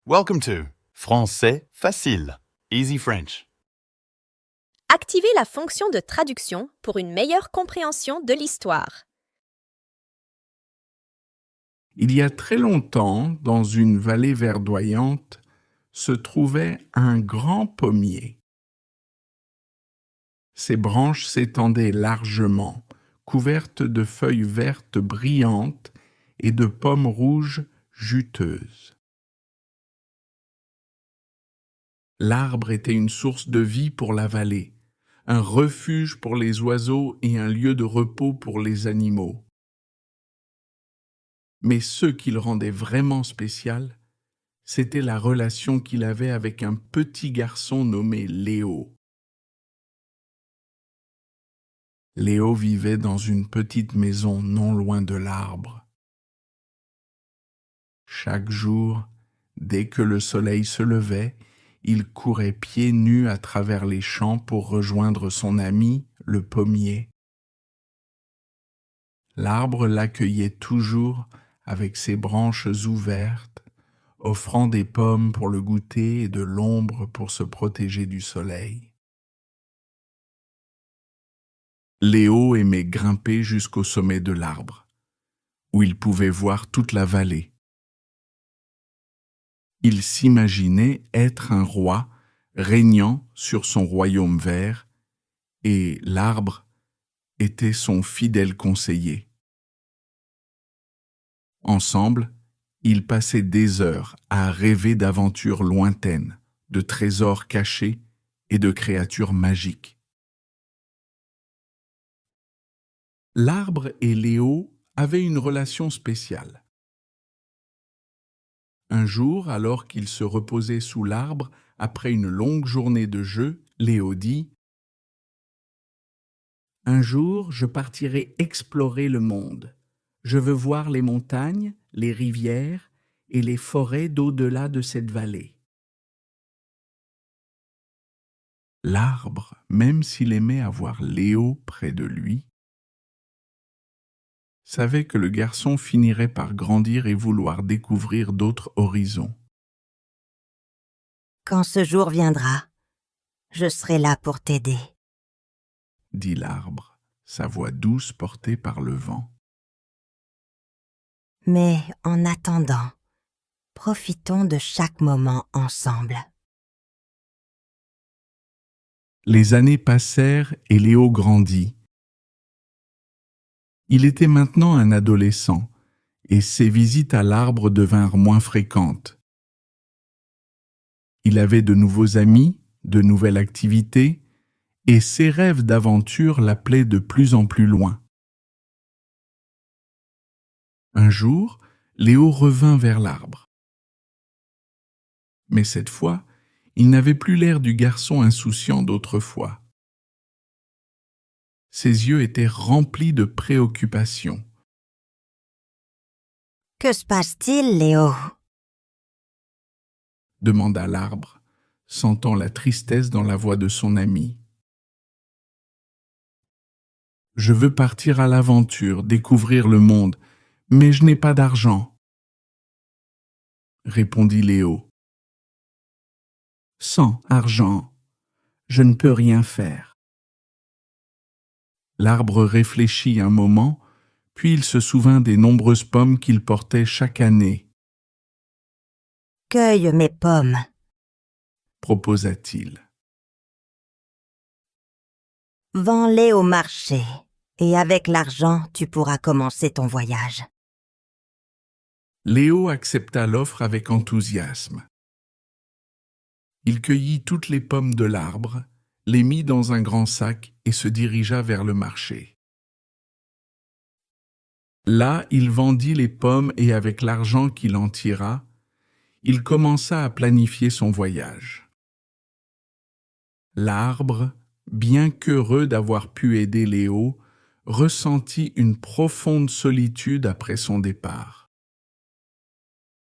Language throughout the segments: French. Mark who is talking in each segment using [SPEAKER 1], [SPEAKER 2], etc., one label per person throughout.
[SPEAKER 1] Welcome to Français facile, Easy French.
[SPEAKER 2] Activez la fonction de traduction pour une meilleure compréhension de l'histoire.
[SPEAKER 3] Il y a très longtemps, dans une vallée verdoyante, se trouvait un grand pommier. Ses branches s'étendaient largement, couvertes de feuilles vertes brillantes et de pommes rouges juteuses. L'arbre était une source de vie pour la vallée, un refuge pour les oiseaux et un lieu de repos pour les animaux. Mais ce qui le rendait vraiment spécial, c'était la relation qu'il avait avec un petit garçon nommé Léo. Léo vivait dans une petite maison non loin de l'arbre. Chaque jour, dès que le soleil se levait, il courait pieds nus à travers les champs pour rejoindre son ami, le pommier. L'arbre l'accueillait toujours avec ses branches ouvertes, offrant des pommes pour le goûter et de l'ombre pour se protéger du soleil. Léo aimait grimper jusqu'au sommet de l'arbre, où il pouvait voir toute la vallée. Il s'imaginait être un roi régnant sur son royaume vert, et l'arbre était son fidèle conseiller. Ensemble, ils passaient des heures à rêver d'aventures lointaines, de trésors cachés et de créatures magiques. L'arbre et Léo avaient une relation spéciale. Un jour, alors qu'il se reposait sous l'arbre après une longue journée de jeu, Léo dit « Un jour, je partirai explorer le monde. Je veux voir les montagnes, les rivières et les forêts d'au-delà de cette vallée. » L'arbre, même s'il aimait avoir Léo près de lui, savait que le garçon finirait par grandir et vouloir découvrir d'autres horizons.
[SPEAKER 4] « Quand ce jour viendra, je serai là pour t'aider, »
[SPEAKER 3] dit l'arbre, sa voix douce portée par le vent.
[SPEAKER 4] « Mais en attendant, profitons de chaque moment ensemble. »
[SPEAKER 3] Les années passèrent et Léo grandit. Il était maintenant un adolescent et ses visites à l'arbre devinrent moins fréquentes. Il avait de nouveaux amis, de nouvelles activités, et ses rêves d'aventure l'appelaient de plus en plus loin. Un jour, Léo revint vers l'arbre. Mais cette fois, il n'avait plus l'air du garçon insouciant d'autrefois. Ses yeux étaient remplis de préoccupations.
[SPEAKER 4] « Que se passe-t-il, Léo ?»
[SPEAKER 3] demanda l'arbre, sentant la tristesse dans la voix de son ami. « Je veux partir à l'aventure, découvrir le monde, mais je n'ai pas d'argent, » répondit Léo. « Sans argent, je ne peux rien faire. » L'arbre réfléchit un moment, puis il se souvint des nombreuses pommes qu'il portait chaque année.
[SPEAKER 4] « Cueille mes pommes, »
[SPEAKER 3] proposa-t-il.
[SPEAKER 4] « Vends-les au marché, et avec l'argent, tu pourras commencer ton voyage. »
[SPEAKER 3] Léo accepta l'offre avec enthousiasme. Il cueillit toutes les pommes de l'arbre, les mit dans un grand sac et se dirigea vers le marché. Là, il vendit les pommes et avec l'argent qu'il en tira, il commença à planifier son voyage. L'arbre, bien qu'heureux d'avoir pu aider Léo, ressentit une profonde solitude après son départ.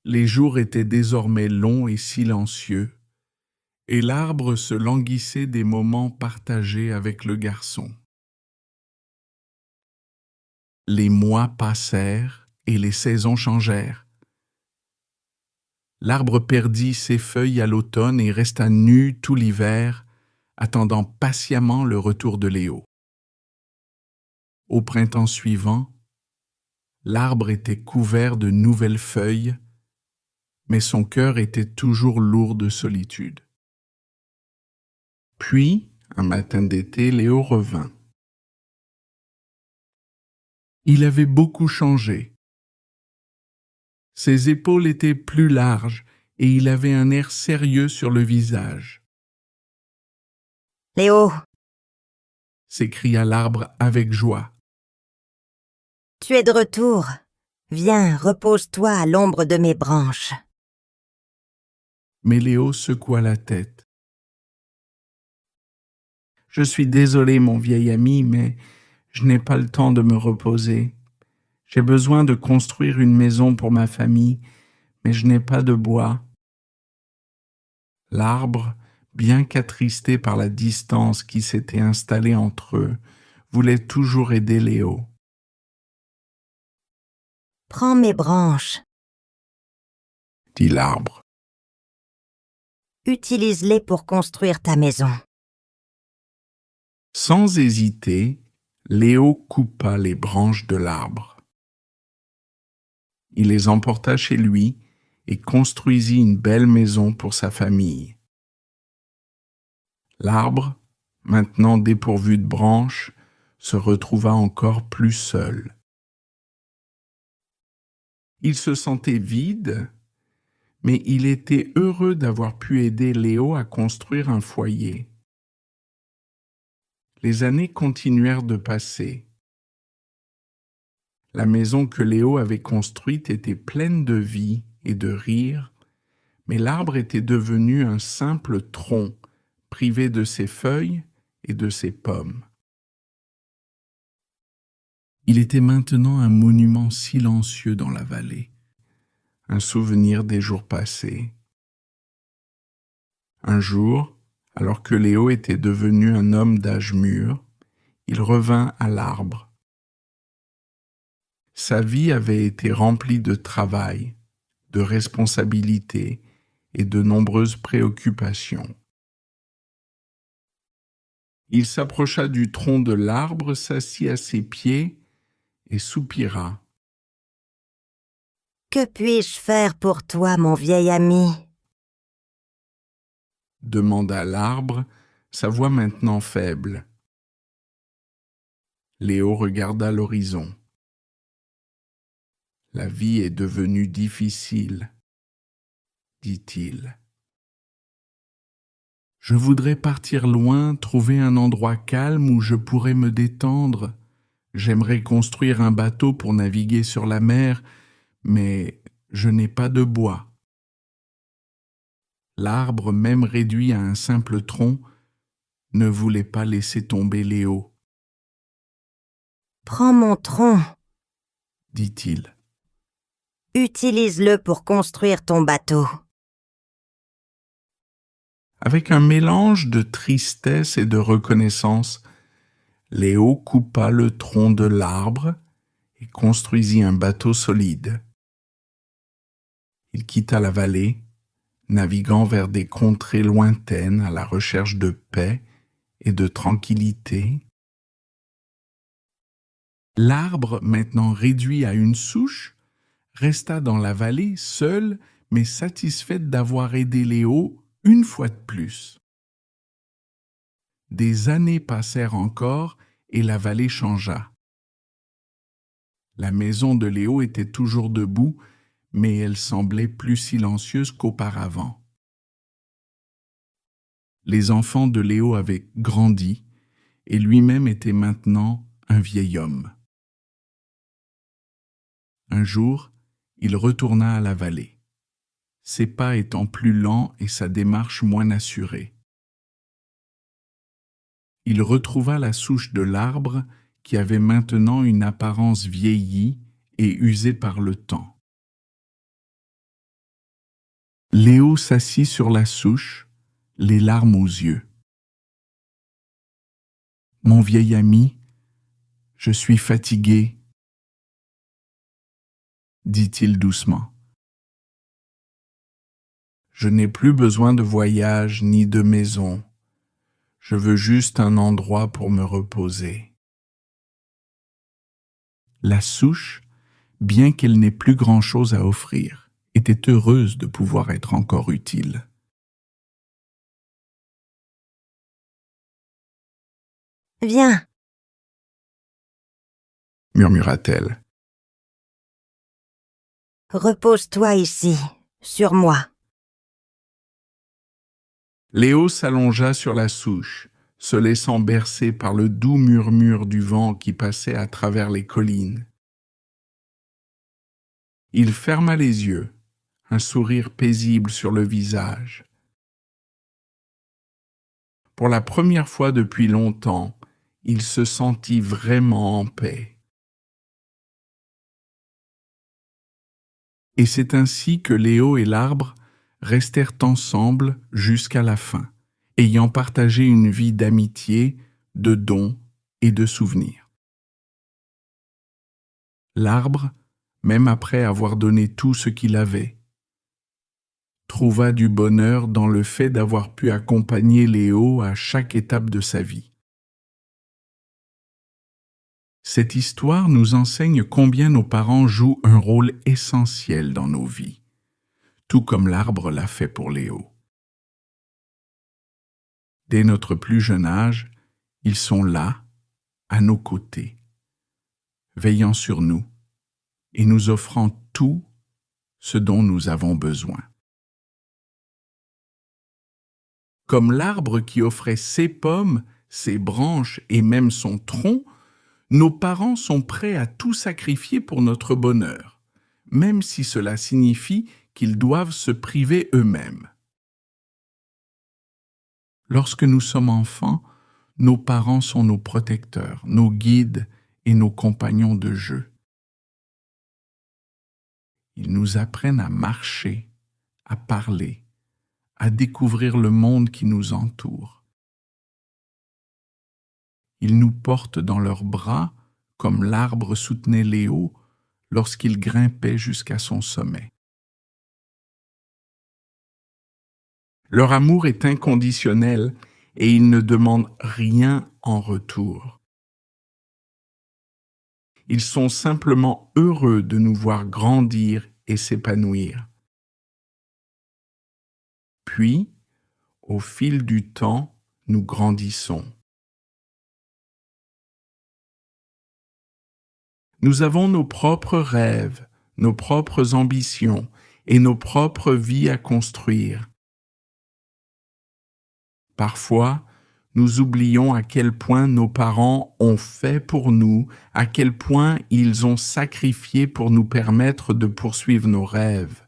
[SPEAKER 3] Les jours étaient désormais longs et silencieux, et l'arbre se languissait des moments partagés avec le garçon. Les mois passèrent et les saisons changèrent. L'arbre perdit ses feuilles à l'automne et resta nu tout l'hiver, attendant patiemment le retour de Léo. Au printemps suivant, l'arbre était couvert de nouvelles feuilles, mais son cœur était toujours lourd de solitude. Puis, un matin d'été, Léo revint. Il avait beaucoup changé. Ses épaules étaient plus larges et il avait un air sérieux sur le visage.
[SPEAKER 4] « Léo,
[SPEAKER 3] S'écria l'arbre avec joie.
[SPEAKER 4] tu es de retour. Viens, repose-toi à l'ombre de mes branches. »
[SPEAKER 3] Mais Léo secoua la tête. « Je suis désolé, mon vieil ami, mais je n'ai pas le temps de me reposer. J'ai besoin de construire une maison pour ma famille, mais je n'ai pas de bois. » L'arbre, bien qu'attristé par la distance qui s'était installée entre eux, voulait toujours aider Léo.
[SPEAKER 4] « Prends mes branches. »
[SPEAKER 3] dit l'arbre.
[SPEAKER 4] « Utilise-les pour construire ta maison. »
[SPEAKER 3] Sans hésiter, Léo coupa les branches de l'arbre. Il les emporta chez lui et construisit une belle maison pour sa famille. L'arbre, maintenant dépourvu de branches, se retrouva encore plus seul. Il se sentait vide, mais il était heureux d'avoir pu aider Léo à construire un foyer. Les années continuèrent de passer. La maison que Léo avait construite était pleine de vie et de rire, mais l'arbre était devenu un simple tronc, privé de ses feuilles et de ses pommes. Il était maintenant un monument silencieux dans la vallée, un souvenir des jours passés. Un jour, alors que Léo était devenu un homme d'âge mûr, il revint à l'arbre. Sa vie avait été remplie de travail, de responsabilités et de nombreuses préoccupations. Il s'approcha du tronc de l'arbre, s'assit à ses pieds et soupira.
[SPEAKER 4] « Que puis-je faire pour toi, mon vieil ami ?»
[SPEAKER 3] demanda l'arbre, sa voix maintenant faible. Léo regarda l'horizon. « La vie est devenue difficile, dit-il. Je voudrais partir loin, trouver un endroit calme où je pourrais me détendre. J'aimerais construire un bateau pour naviguer sur la mer, mais je n'ai pas de bois. » L'arbre, même réduit à un simple tronc, ne voulait pas laisser tomber Léo.
[SPEAKER 4] « Prends mon tronc. »
[SPEAKER 3] dit-il.
[SPEAKER 4] « Utilise-le pour construire ton bateau. »
[SPEAKER 3] Avec un mélange de tristesse et de reconnaissance, Léo coupa le tronc de l'arbre et construisit un bateau solide. Il quitta la vallée, naviguant vers des contrées lointaines à la recherche de paix et de tranquillité. L'arbre, maintenant réduit à une souche, resta dans la vallée seul, mais satisfait d'avoir aidé Léo une fois de plus. Des années passèrent encore et la vallée changea. La maison de Léo était toujours debout, mais elle semblait plus silencieuse qu'auparavant. Les enfants de Léo avaient grandi et lui-même était maintenant un vieil homme. Un jour, il retourna à la vallée, ses pas étant plus lents et sa démarche moins assurée. Il retrouva la souche de l'arbre qui avait maintenant une apparence vieillie et usée par le temps. Léo s'assit sur la souche, les larmes aux yeux. « Mon vieil ami, je suis fatigué, » dit-il doucement. Je n'ai plus besoin de voyage ni de maison. Je veux juste un endroit pour me reposer. La souche, bien qu'elle n'ait plus grand-chose à offrir, était heureuse de pouvoir être encore utile.
[SPEAKER 4] Viens,
[SPEAKER 3] Murmura-t-elle.
[SPEAKER 4] repose-toi ici, sur moi.
[SPEAKER 3] Léo s'allongea sur la souche, se laissant bercer par le doux murmure du vent qui passait à travers les collines. Il ferma les yeux, un sourire paisible sur le visage. Pour la première fois depuis longtemps, il se sentit vraiment en paix. Et c'est ainsi que Léo et l'arbre restèrent ensemble jusqu'à la fin, ayant partagé une vie d'amitié, de dons et de souvenirs. L'arbre, même après avoir donné tout ce qu'il avait, trouva du bonheur dans le fait d'avoir pu accompagner Léo à chaque étape de sa vie. Cette histoire nous enseigne combien nos parents jouent un rôle essentiel dans nos vies, tout comme l'arbre l'a fait pour Léo. Dès notre plus jeune âge, ils sont là, à nos côtés, veillant sur nous et nous offrant tout ce dont nous avons besoin. Comme l'arbre qui offrait ses pommes, ses branches et même son tronc, nos parents sont prêts à tout sacrifier pour notre bonheur, même si cela signifie qu'ils doivent se priver eux-mêmes. Lorsque nous sommes enfants, nos parents sont nos protecteurs, nos guides et nos compagnons de jeu. Ils nous apprennent à marcher, à parler, à découvrir le monde qui nous entoure. Ils nous portent dans leurs bras comme l'arbre soutenait Léo lorsqu'il grimpait jusqu'à son sommet. Leur amour est inconditionnel et ils ne demandent rien en retour. Ils sont simplement heureux de nous voir grandir et s'épanouir. Puis, au fil du temps, nous grandissons. Nous avons nos propres rêves, nos propres ambitions et nos propres vies à construire. Parfois, nous oublions à quel point nos parents ont fait pour nous, à quel point ils ont sacrifié pour nous permettre de poursuivre nos rêves.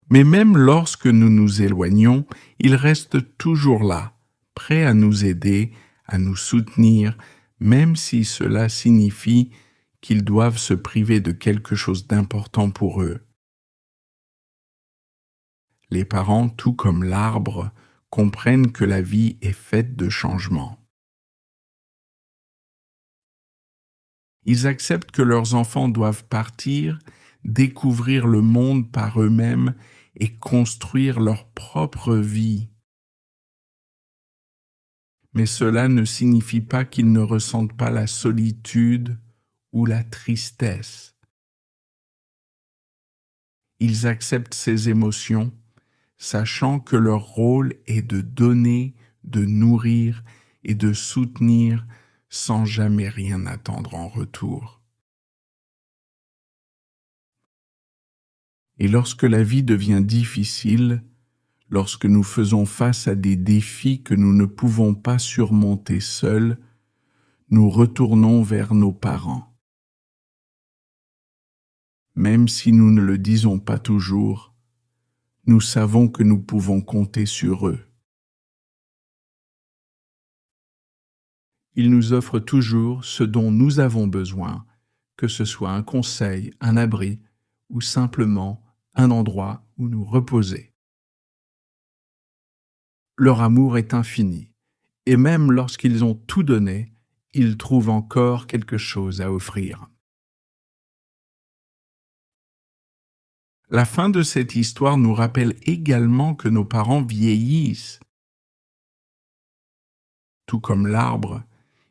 [SPEAKER 3] Mais même lorsque nous nous éloignons, ils restent toujours là, prêts à nous aider, à nous soutenir, même si cela signifie qu'ils doivent se priver de quelque chose d'important pour eux. Les parents, tout comme l'arbre, comprennent que la vie est faite de changements. Ils acceptent que leurs enfants doivent partir, découvrir le monde par eux-mêmes et construire leur propre vie. Mais cela ne signifie pas qu'ils ne ressentent pas la solitude ou la tristesse. Ils acceptent ces émotions, sachant que leur rôle est de donner, de nourrir et de soutenir sans jamais rien attendre en retour. Et lorsque la vie devient difficile, lorsque nous faisons face à des défis que nous ne pouvons pas surmonter seuls, nous retournons vers nos parents. Même si nous ne le disons pas toujours, nous savons que nous pouvons compter sur eux. Ils nous offrent toujours ce dont nous avons besoin, que ce soit un conseil, un abri ou simplement un endroit où nous reposer. Leur amour est infini, et même lorsqu'ils ont tout donné, ils trouvent encore quelque chose à offrir. La fin de cette histoire nous rappelle également que nos parents vieillissent. Tout comme l'arbre,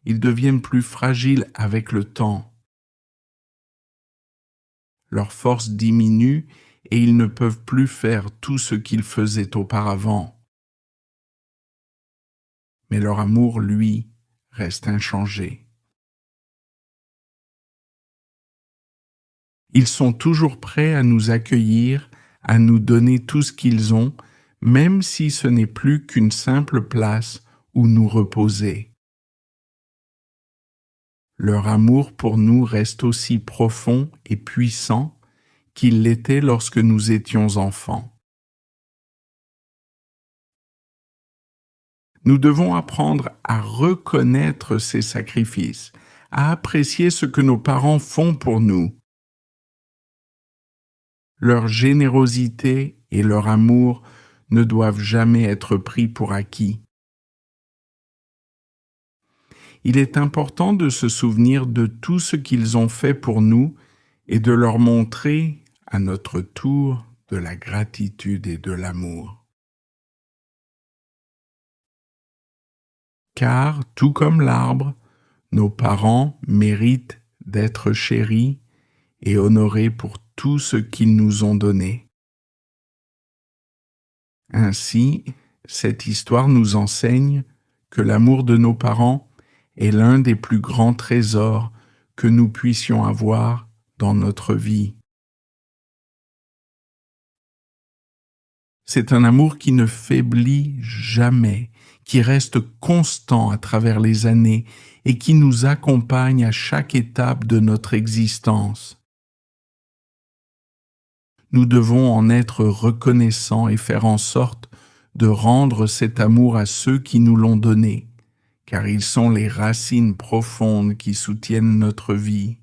[SPEAKER 3] ils deviennent plus fragiles avec le temps. Leur force diminue et ils ne peuvent plus faire tout ce qu'ils faisaient auparavant. Mais leur amour, lui, reste inchangé. Ils sont toujours prêts à nous accueillir, à nous donner tout ce qu'ils ont, même si ce n'est plus qu'une simple place où nous reposer. Leur amour pour nous reste aussi profond et puissant qu'il l'était lorsque nous étions enfants. Nous devons apprendre à reconnaître ces sacrifices, à apprécier ce que nos parents font pour nous. Leur générosité et leur amour ne doivent jamais être pris pour acquis. Il est important de se souvenir de tout ce qu'ils ont fait pour nous et de leur montrer, à notre tour, de la gratitude et de l'amour. Car, tout comme l'arbre, nos parents méritent d'être chéris et honorés pour tout ce qu'ils nous ont donné. Ainsi, cette histoire nous enseigne que l'amour de nos parents est l'un des plus grands trésors que nous puissions avoir dans notre vie. C'est un amour qui ne faiblit jamais, qui reste constant à travers les années et qui nous accompagne à chaque étape de notre existence. Nous devons en être reconnaissants et faire en sorte de rendre cet amour à ceux qui nous l'ont donné, car ils sont les racines profondes qui soutiennent notre vie.